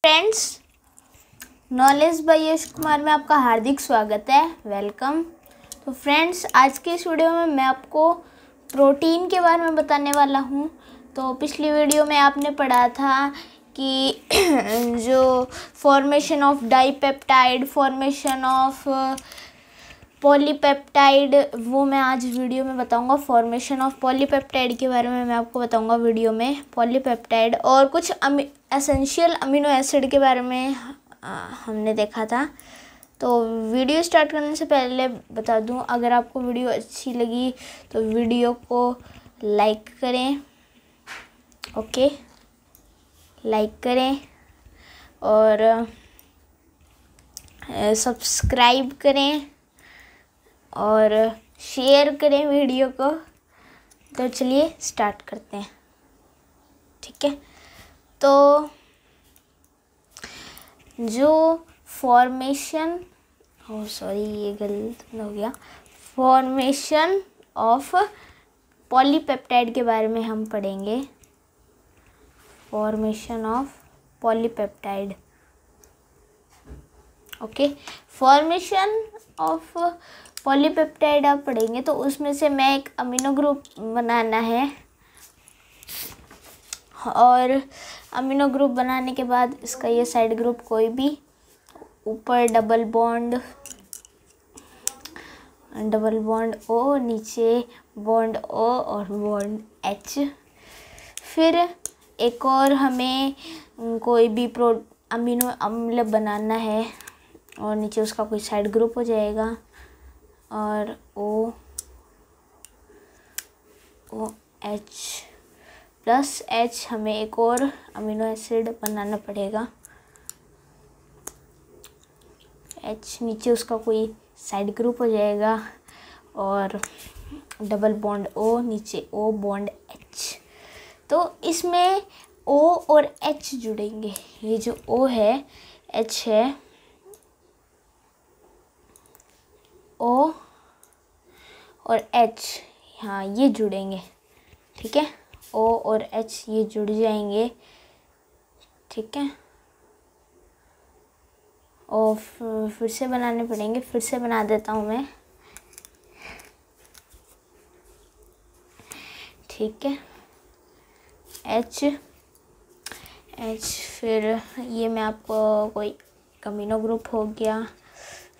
Friends, knowledge by Yash Kumar में आपका हार्दिक स्वागत है। वेलकम। तो फ्रेंड्स, आज के इस वीडियो में मैं आपको प्रोटीन के बारे में बताने वाला हूँ। तो पिछली वीडियो में आपने पढ़ा था कि जो formation of dipeptide, formation of polypeptide, वो मैं आज वीडियो में बताऊंगा। फॉर्मेशन ऑफ पॉलीपेप्टाइड के बारे में मैं आपको बताऊंगा वीडियो में। पॉलीपेप्टाइड और कुछ एसेंशियल अमीनो एसिड के बारे में हमने देखा था। तो वीडियो स्टार्ट करने से पहले बता दूं, अगर आपको वीडियो अच्छी लगी तो वीडियो को लाइक करें। ओके, लाइक करें और सब्सक्राइब करें और शेयर करें वीडियो को। तो चलिए स्टार्ट करते हैं, ठीक है। तो जो फॉर्मेशन ये गलत हो गया। फॉर्मेशन ऑफ पॉलीपेप्टाइड के बारे में हम पढ़ेंगे। Formation of polypeptide, okay. Formation of polypeptide आप पढ़ेंगे तो उसमें से मैं एक अमीनो ग्रुप बनाना है, और अमीनो ग्रुप बनाने के बाद इसका ये साइड ग्रुप कोई भी, ऊपर डबल बॉन्ड ओ, नीचे बॉन्ड ओ और बॉन्ड एच। फिर एक और हमें कोई भी अमीनो अम्ल बनाना है और नीचे उसका कोई साइड ग्रुप हो जाएगा, और ओ एच प्लस एच हमें एक और अमीनो एसिड बनाना पड़ेगा। एच नीचे उसका कोई साइड ग्रुप हो जाएगा, और डबल बॉन्ड ओ, नीचे ओ बॉन्ड एच। तो इसमें ओ और एच जुड़ेंगे। ये जो ओ है, एच है, ओ और एच, हाँ ये जुड़ेंगे, ठीक है। ओ और एच ये जुड़ जाएंगे, ठीक है। और फिर से बनाने पड़ेंगे। फिर से बना देता हूँ मैं, ठीक है। एच, फिर ये मैं आपको कोई अमीनो ग्रुप हो गया,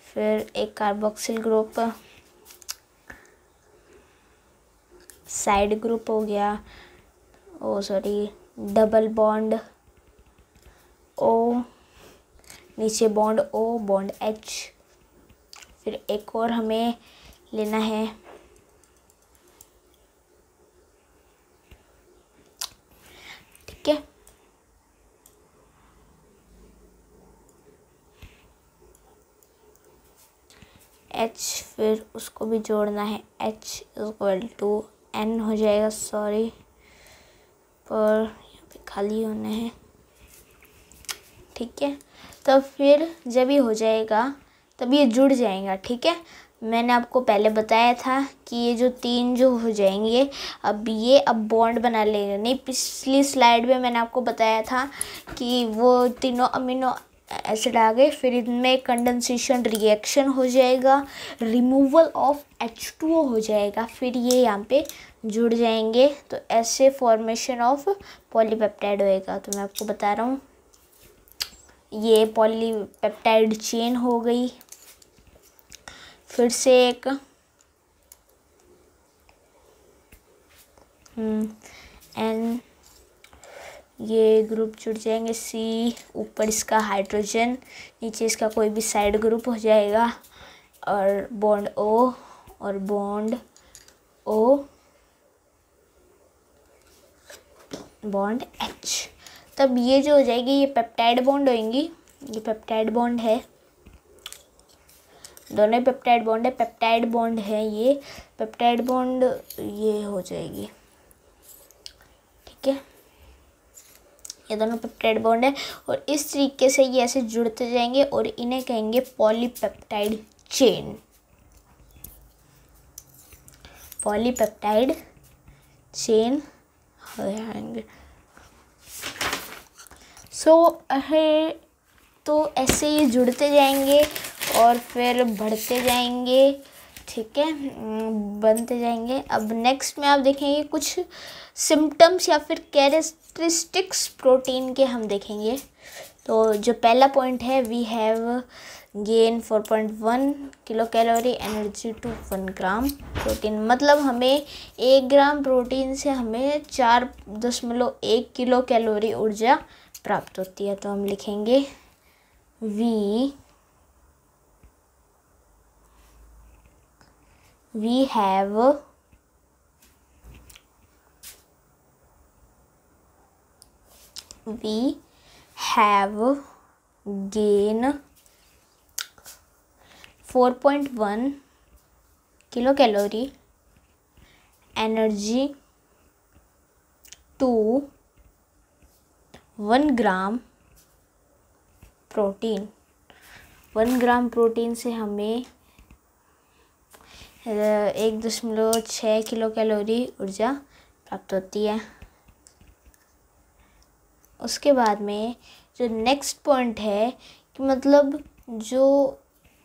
फिर एक कार्बोक्सिल ग्रुप, साइड ग्रुप हो गया, डबल बॉन्ड ओ, नीचे बॉन्ड ओ बॉन्ड एच। फिर एक और हमें लेना है, ठीक है। एच, फिर उसको भी जोड़ना है। एच इक्वल टू एन हो जाएगा, सॉरी, पर यहाँ पे खाली होना है, ठीक है। तो फिर जब ये हो जाएगा तब ये जुड़ जाएगा, ठीक है। मैंने आपको पहले बताया था कि ये जो तीन जो हो जाएंगे, अब बॉन्ड बना लेंगे। नहीं, पिछली स्लाइड में मैंने आपको बताया था कि वो तीनों अमीनो एसिड आ गए, फिर इनमें कंडेंसेशन रिएक्शन हो जाएगा, रिमूवल ऑफ H2O हो जाएगा, फिर ये यहाँ पे जुड़ जाएंगे। तो ऐसे फॉर्मेशन ऑफ पॉलीपेप्टाइड होएगा। तो मैं आपको बता रहा हूँ, ये पॉलीपेप्टाइड चेन हो गई। फिर से एक एन, ये ग्रुप जुड़ जाएंगे। सी, ऊपर इसका हाइड्रोजन, नीचे इसका कोई भी साइड ग्रुप हो जाएगा, और बॉन्ड ओ और बॉन्ड ओ बॉन्ड एच। तब ये जो हो जाएगी, ये पेप्टाइड बॉन्ड होंगी। ये पेप्टाइड बॉन्ड है, दोनों पेप्टाइड बॉन्ड है, पेप्टाइड बॉन्ड है। ये पेप्टाइड बॉन्ड ये हो जाएगी, ठीक है। ये दोनों पेप्टाइड बॉन्ड है, और इस तरीके से ये ऐसे जुड़ते जाएंगे, और इन्हें कहेंगे पॉलीपेप्टाइड चेन। पॉलीपेप्टाइड चेन होंगे। है तो ऐसे ये जुड़ते जाएंगे और फिर बढ़ते जाएंगे, ठीक है, बनते जाएंगे। अब नेक्स्ट में आप देखेंगे कुछ सिम्टम्स या फिर कैरेक्टरिस्टिक्स प्रोटीन के हम देखेंगे। तो जो पहला पॉइंट है, we have gain 4.1 kilo calorie energy to 1 gram protein. मतलब हमें 1 ग्राम प्रोटीन से हमें 4.1 किलो कैलोरी ऊर्जा प्राप्त होती है। तो हम लिखेंगे we have gain 4.1 kilo calorie energy to 1 gram protein. 1 gram protein से हमें 1.6 किलो कैलोरी ऊर्जा प्राप्त होती है। उसके बाद में जो नेक्स्ट पॉइंट है कि मतलब जो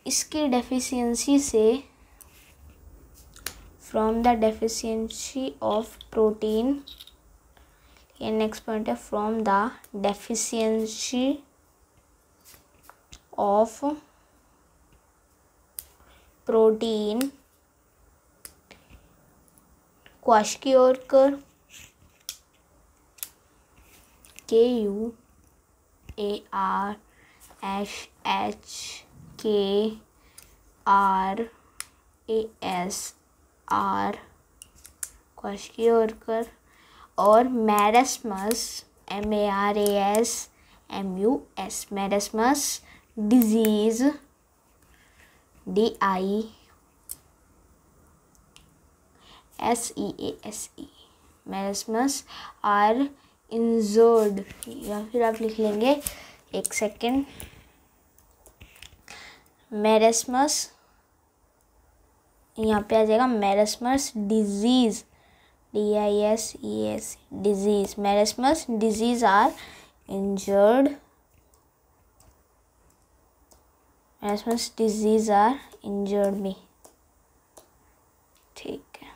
इसकी डेफिशिएंसी से, from the deficiency of protein, ये नेक्स्ट पॉइंट है, from the deficiency of protein kwashiorkor KUARSHKRASR kwashiorkor और marasmus MARASMUS marasmus disease DISEASE marasmus are injured, या फिर आप लिख लेंगे, एक सेकेंड, मैरस्मस, यहाँ पे आ जाएगा marasmus disease DISEASE disease, marasmus disease are injured, marasmus disease are injured me, ठीक है।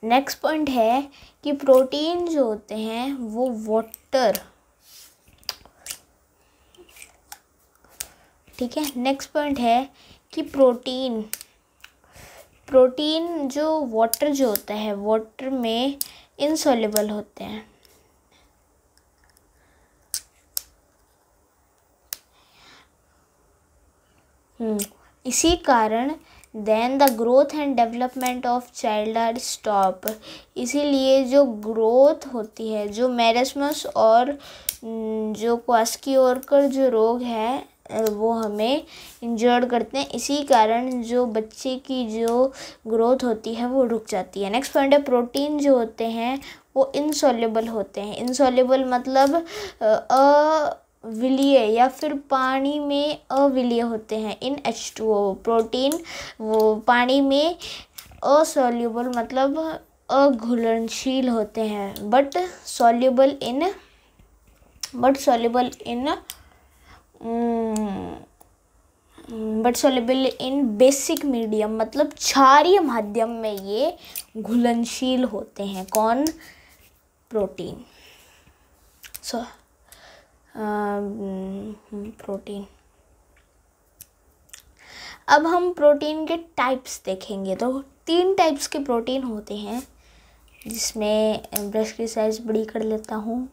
नेक्स्ट पॉइंट है कि प्रोटीन जो होते हैं वो वाटर, ठीक है। नेक्स्ट पॉइंट है कि प्रोटीन जो वाटर जो होता है, वाटर में इनसॉल्युबल होते हैं। इसी कारण then the growth and development of child are stop, इसीलिए जो ग्रोथ होती है, जो मैरस्मस और जो क्वाशकियोरकर जो रोग है वो हमें इंजर्ड करते हैं। इसी कारण जो बच्चे की जो ग्रोथ होती है वो रुक जाती है। नेक्स्ट पॉइंट है, प्रोटीन जो होते हैं वो इनसॉल्युबल होते हैं। इनसॉल्युबल मतलब विलीय या फिर पानी में अविलीय होते हैं। इन H2O प्रोटीन वो पानी में असॉल्युबल मतलब अघुलनशील होते हैं, but soluble in basic medium मतलब क्षारीय माध्यम में ये घुलनशील होते हैं। कौन? प्रोटीन। प्रोटीन। अब हम प्रोटीन के टाइप्स देखेंगे। तो 3 टाइप्स के प्रोटीन होते हैं, जिसमें ब्रश की साइज बड़ी कर लेता हूँ।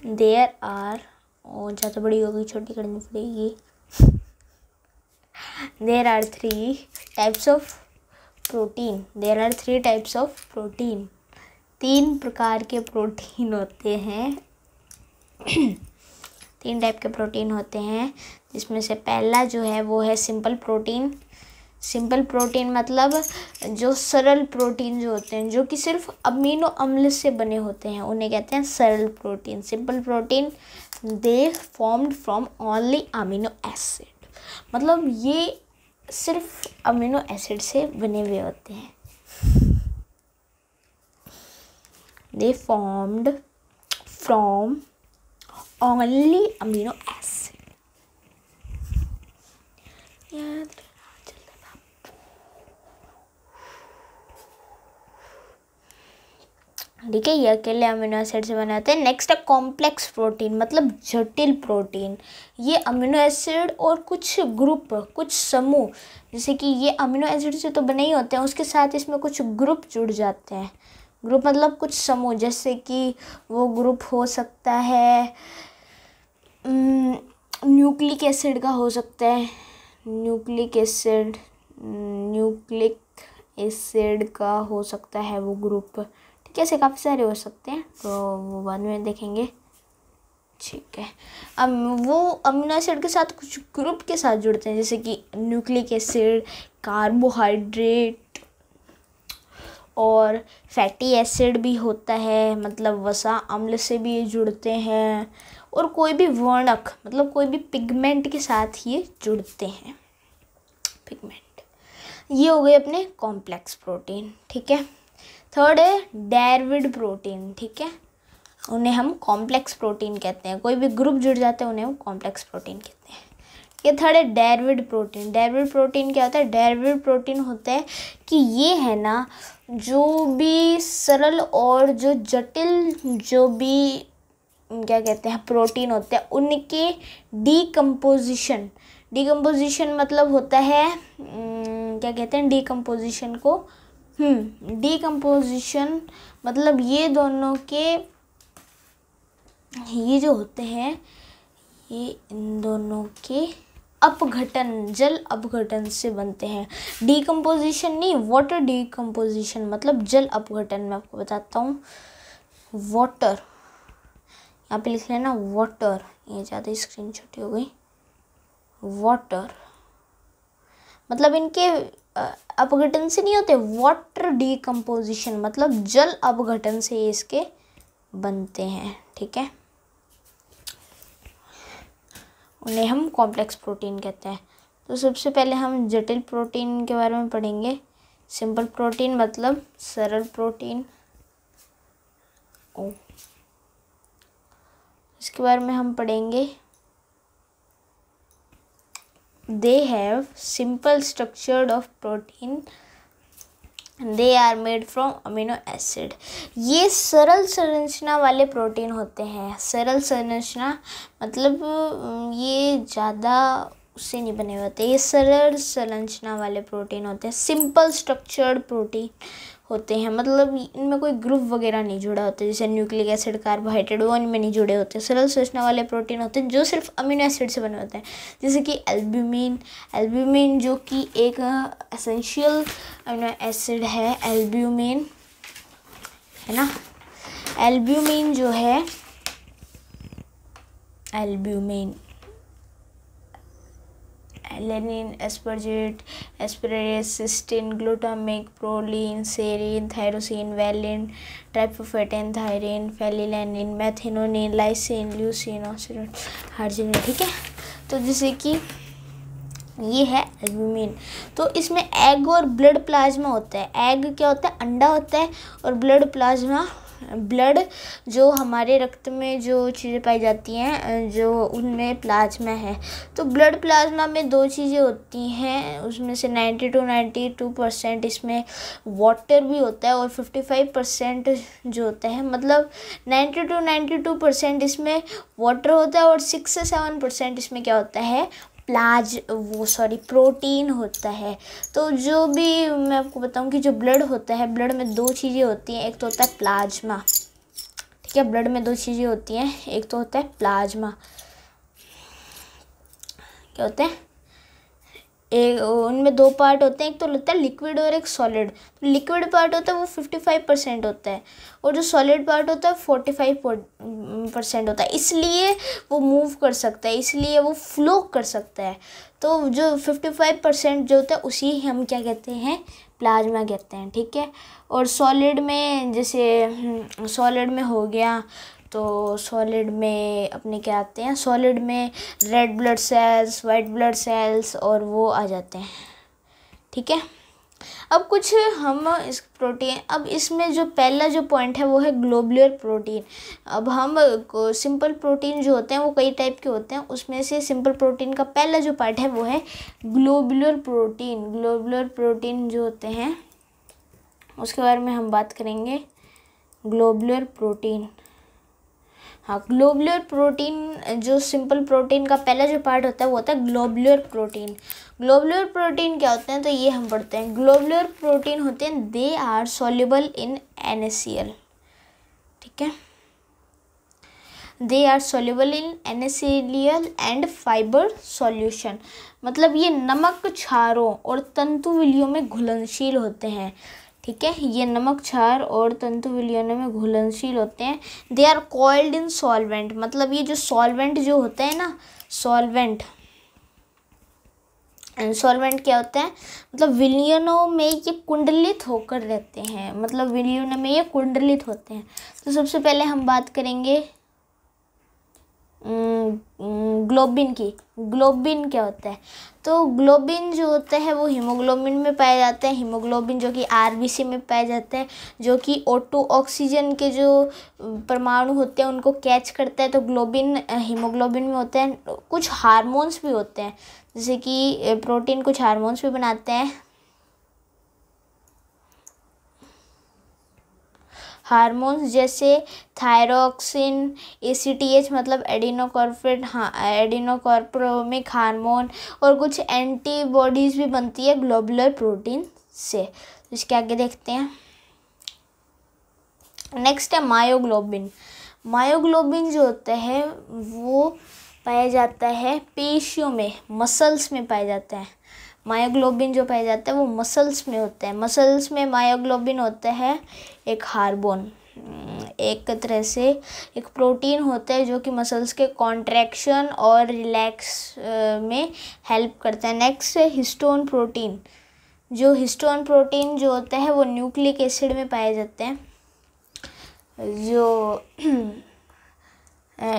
देयर आर, ज़्यादा बड़ी होगी, छोटी करनी पड़ेगी। There are 3 types of protein. There are 3 types of protein. 3 प्रकार के प्रोटीन होते हैं। 3 टाइप के प्रोटीन होते हैं, जिसमें से पहला जो है वो है सिंपल प्रोटीन। सिंपल प्रोटीन मतलब जो सरल प्रोटीन जो होते हैं, जो कि सिर्फ अमीनो अम्ल से बने होते हैं, उन्हें कहते हैं सरल protein. Simple protein they formed from only amino acid, मतलब ये सिर्फ अमीनो एसिड से बने हुए होते हैं। they formed from only amino acid. ठीक है, ये अकेले अमीनो एसिड से बने होते हैं। नेक्स्ट है कॉम्प्लेक्स प्रोटीन, मतलब जटिल प्रोटीन। ये अमीनो एसिड और कुछ ग्रुप, कुछ समूह, जैसे कि ये अमीनो एसिड से तो बने ही होते हैं, उसके साथ इसमें कुछ ग्रुप जुड़ जाते हैं। ग्रुप मतलब कुछ समूह, जैसे कि वो ग्रुप हो सकता है न्यूक्लिक एसिड का हो सकता है, न्यूक्लिक एसिड का हो सकता है वो ग्रुप। ठीक है, ऐसे काफ़ी सारे हो सकते हैं, तो वो बाद में देखेंगे। ठीक है, अब वो अमीनो एसिड के साथ कुछ ग्रुप के साथ जुड़ते हैं, जैसे कि न्यूक्लिक एसिड, कार्बोहाइड्रेट और फैटी एसिड भी होता है, मतलब वसा अम्ल से भी ये जुड़ते हैं, और कोई भी वर्णक मतलब कोई भी पिगमेंट के साथ ये जुड़ते हैं, पिगमेंट। ये हो गए अपने कॉम्प्लेक्स प्रोटीन। ठीक है, थर्ड है डेरिवेटिव प्रोटीन। ठीक है, उन्हें हम कॉम्प्लेक्स प्रोटीन कहते हैं, कोई भी ग्रुप जुड़ जाते हैं उन्हें हम कॉम्प्लेक्स प्रोटीन कहते हैं। ये थर्ड है डेरिवेटिव प्रोटीन। डेरिवेटिव प्रोटीन क्या होता है? डेरिवेटिव प्रोटीन होता है कि ये है ना, जो भी सरल और जो जटिल, जो भी क्या कहते हैं प्रोटीन होते हैं, उनके डीकम्पोजिशन मतलब होता है क्या कहते हैं डीकम्पोजिशन को, डीकम्पोजिशन मतलब ये दोनों के, ये जो होते हैं ये इन दोनों के अपघटन, जल अपघटन से बनते हैं। डीकम्पोजिशन नहीं, वाटर डीकम्पोजिशन मतलब जल अपघटन। मैं आपको बताता हूँ, वाटर, यहाँ पे लिख लेना वाटर, ये ज़्यादा स्क्रीन छोटी हो गई। वाटर मतलब इनके अपघटन से नहीं होते, वाटर डीकम्पोजिशन मतलब जल अपघटन से इसके बनते हैं। ठीक है, उन्हें हम कॉम्प्लेक्स प्रोटीन कहते हैं। तो सबसे पहले हम जटिल प्रोटीन के बारे में पढ़ेंगे। सिंपल प्रोटीन मतलब सरल प्रोटीन। इसके बारे में हम पढ़ेंगे, they have simple structure of protein, they are made from amino acid। ये सरल संरचना वाले प्रोटीन होते हैं। सरल संरचना मतलब ये ज़्यादा उससे नहीं बने हुए होते, ये सरल संरचना वाले प्रोटीन होते हैं। सिंपल स्ट्रक्चर्ड प्रोटीन होते हैं, मतलब इनमें कोई ग्रुप वगैरह नहीं जुड़ा होता, जैसे न्यूक्लिक एसिड, कार्बोहाइड्रेट, वो इनमें नहीं जुड़े होते। सरल संरचना वाले प्रोटीन होते हैं जो सिर्फ अमीनो एसिड से बने होते हैं, जैसे कि एल्ब्यूमिन जो कि एक एसेंशियल अमीनो एसिड है। एल्ब्यूमिन है ना, एल्ब्यूमिन जो है, एल्ब्यूमिन एलेनिन, एस्परजेट, एस्परेस, cysteine, glutamic, proline, serine, tyrosine, valine, tryptophan, threonine, phenylalanine, methionine, lysine, leucine, oxidant, arginine. ठीक है, तो जैसे कि ये है एल्ब्यूमिन। तो इसमें एग और ब्लड प्लाज्मा होता है। एग क्या होता है? अंडा होता है, और ब्लड प्लाज्मा, ब्लड जो हमारे रक्त में जो चीज़ें पाई जाती हैं, जो उनमें प्लाज्मा है। तो ब्लड प्लाज्मा में दो चीज़ें होती हैं, उसमें से 90 to 92% इसमें वाटर भी होता है, और 55% जो होता है, मतलब 90 to 92% इसमें वाटर होता है, और 6 से 7% इसमें क्या होता है? प्रोटीन होता है। तो जो भी मैं आपको बताऊं कि जो ब्लड होता है, ब्लड में दो चीज़ें होती हैं, एक तो होता है प्लाज्मा। ठीक है, ब्लड में दो चीज़ें होती हैं, एक तो होता है प्लाज्मा, क्या होते हैं, एक उनमें दो पार्ट होते हैं, एक तो होता है लिक्विड और एक सॉलिड। तो लिक्विड पार्ट होता है वो 55% होता है, और जो सॉलिड पार्ट होता है 45% होता है। इसलिए वो मूव कर सकता है, इसलिए वो फ्लो कर सकता है। तो जो 55% जो होता है उसी हम क्या कहते हैं? प्लाज्मा कहते हैं। ठीक है, और सॉलिड में, जैसे सॉलिड में हो गया, तो सॉलिड में अपने क्या आते हैं? सॉलिड में red blood cells, white blood cells और वो आ जाते हैं। ठीक है, अब कुछ हम इस प्रोटीन, अब इसमें जो पहला जो पॉइंट है वो है ग्लोबुलर प्रोटीन। अब हम सिंपल प्रोटीन जो होते हैं वो कई टाइप के होते हैं, उसमें से सिंपल प्रोटीन का पहला जो पार्ट है वो है ग्लोबुलर प्रोटीन। ग्लोबुलर प्रोटीन जो होते हैं उसके बारे में हम बात करेंगे। ग्लोबुलर प्रोटीन, हाँ, ग्लोबुलर प्रोटीन जो सिंपल प्रोटीन का पहला जो पार्ट होता है वो होता है ग्लोबुलर प्रोटीन। ग्लोबुलर प्रोटीन क्या होते हैं, तो ये हम पढ़ते हैं। ग्लोबुलर प्रोटीन होते हैं they are soluble in NaCl, ठीक है। They are soluble in NaCl and fibre solution, मतलब ये नमक क्षारों और तंतु विलियों में घुलनशील होते हैं, ठीक है। ये नमक क्षार और तंतु विलयनों में घुलनशील होते हैं। They are coiled in solvent, मतलब ये जो सॉल्वेंट जो होता है ना, सॉल्वेंट क्या होता है, मतलब विलयनों में ये कुंडलित होकर रहते हैं, मतलब विलयनों में ये कुंडलित होते हैं। तो सबसे पहले हम बात करेंगे ग्लोबिन की। ग्लोबिन क्या होता है, तो ग्लोबिन जो होता है वो हीमोग्लोबिन में पाया जाता है। हीमोग्लोबिन जो कि RBC में पाया जाता है, जो कि O2 ऑक्सीजन के जो परमाणु होते हैं उनको कैच करता है, तो ग्लोबिन हीमोग्लोबिन में होता है। कुछ हार्मोन्स भी होते हैं, जैसे कि प्रोटीन कुछ हार्मोन्स भी बनाते हैं। हार्मोन्स जैसे थायरोक्सिन, ACTH मतलब एडिनोकॉर्पोरेट, हाँ, एडिनोकॉर्पोमिक हार्मोन, और कुछ एंटीबॉडीज़ भी बनती है ग्लोबुलर प्रोटीन से। इसके आगे देखते हैं। नेक्स्ट है मायोग्लोबिन। मायोग्लोबिन जो होता है वो पाया जाता है पेशियों में, मसल्स में पाया जाता है। मायोग्लोबिन जो पाया जाता है वो मसल्स में होता है। मसल्स में मायोग्लोबिन होता है एक हार्मोन, एक तरह से एक प्रोटीन होता है जो कि मसल्स के कॉन्ट्रैक्शन और रिलैक्स में हेल्प करता है। नेक्स्ट है हिस्टोन प्रोटीन। जो हिस्टोन प्रोटीन जो होता है वो न्यूक्लिक एसिड में पाए जाते हैं। जो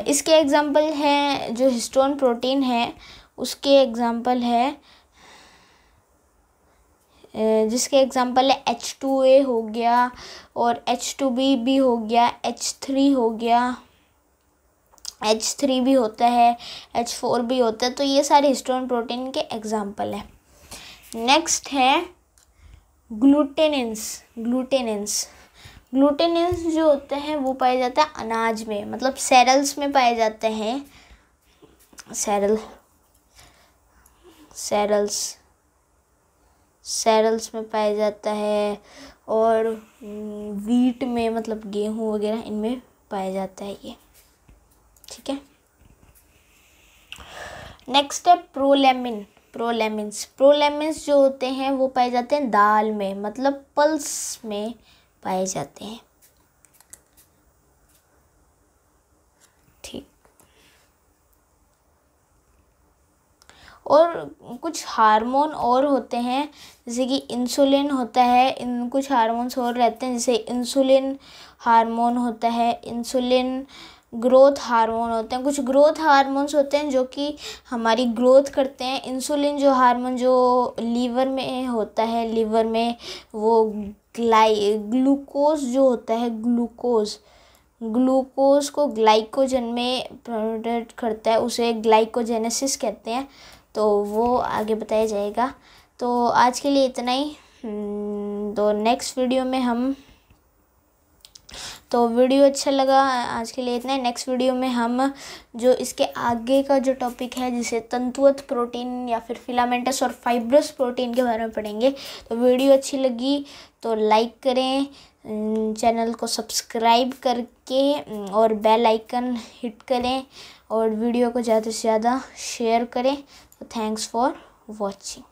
इसके एग्जाम्पल हैं, जो हिस्टोन प्रोटीन है उसके एग्जाम्पल है, जिसके एग्जाम्पल है H2A हो गया, और H2B भी हो गया, H3 हो गया, H3 भी होता है, H4 भी होता है। तो ये सारे हिस्टोन प्रोटीन के एग्जाम्पल हैं। नेक्स्ट है ग्लूटेनिन्स। ग्लूटेनिन्स जो होते हैं वो पाए जाते हैं अनाज में, मतलब सेरल्स में पाए जाते हैं। सेरल्स में पाया जाता है, और वीट में मतलब गेहूँ वगैरह इनमें पाया जाता है ये, ठीक है। नेक्स्ट है प्रोलैमिन्स जो होते हैं वो पाए जाते हैं दाल में, मतलब पल्स में पाए जाते हैं, ठीक। और कुछ हार्मोन और होते हैं, जैसे कि इंसुलिन होता है, कुछ हार्मोन्स और रहते हैं, जैसे इंसुलिन हार्मोन होता है, इंसुलिन ग्रोथ हार्मोन होते हैं। कुछ ग्रोथ हार्मोन्स होते हैं जो कि हमारी ग्रोथ करते हैं। इंसुलिन जो हार्मोन जो लीवर में होता है, लीवर में वो ग्लूकोज जो होता है, ग्लूकोज को ग्लाइकोजन में कन्वर्ट करता है, उसे ग्लाइकोजेनेसिस कहते हैं। तो वो आगे बताया जाएगा। तो आज के लिए इतना ही। तो नेक्स्ट वीडियो में हम, तो वीडियो अच्छा लगा, आज के लिए इतना ही। नेक्स्ट वीडियो में हम जो इसके आगे का जो टॉपिक है, जिसे तंतुवत प्रोटीन या फिर फिलामेंटस और फाइब्रस प्रोटीन के बारे में पढ़ेंगे। तो वीडियो अच्छी लगी तो लाइक करें, चैनल को सब्सक्राइब करके और बेल आइकन हिट करें, और वीडियो को ज़्यादा से ज़्यादा शेयर करें। तो थैंक्स फॉर वॉचिंग।